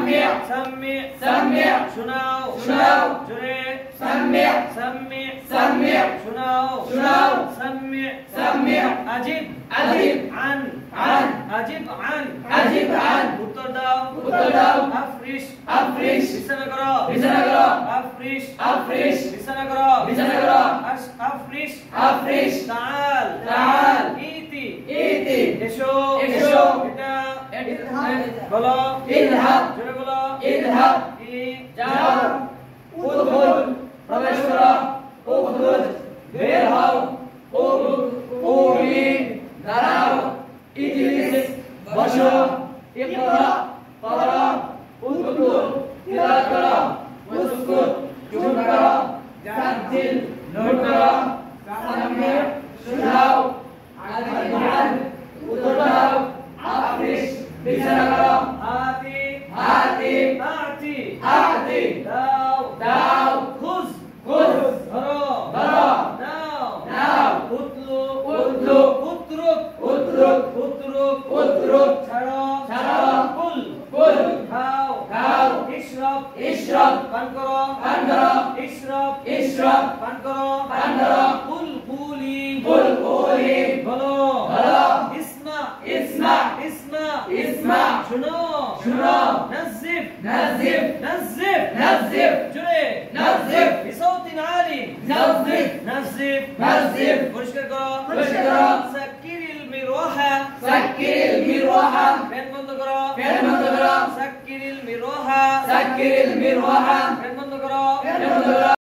سمع سمع سمع شناو شناو جري سمع سمع سمع شناو شناو سمع سمع أجب أجب عن أجب عن أجب عن উত্তর দাও আফরিশ أفرش বিছানা করো বিছানা করো আফরিশ أفرش বিছানা করো বিছানা করো আফরিশ أفرش تعال تعال ইতি إيتي এসো এসো এটা اذهب বলো اذهب জোরে বলো اذهب ই যাও উদ্খুল প্রবেশ করো উদ্খুল বের হও উমি দাঁড়াও ইজলিস বসো ইকরা পড়ো উদ্খুল তিলাওয়াত করো উসকুত চুপ করো সাজিল নোট করো সামনে শুনাও আদিয়ান উত্তর দাও আফরিশ বিছানা করো আতি আতি আতি আতি দাও দাও খুজ খুজ ধরো ধরো নাও নাও উতলু উতলু উতরুক উতরুক উতরুক উতরুক ছাড়ো ছাড়ো কুল কুল খাও খাও ইশরাব ইশরাব পান করো পান করো ইশরাব ইশরাব পান করো পান করো কুল কুলি কুল কুলি বলো বলো ইসমা ইসমা ইসমা ইসমা শুনো শুনো نزف نزف نزف نزف جري نزف بصوت عالي نزف نزف نزف পরিষ্কার করো পরিষ্কার করো سكر المروحة سكر المروحة ফ্যান বন্ধ করো ফ্যান বন্ধ করো سكر المروحة سكر المروحة ফ্যান বন্ধ করো ফ্যান বন্ধ করো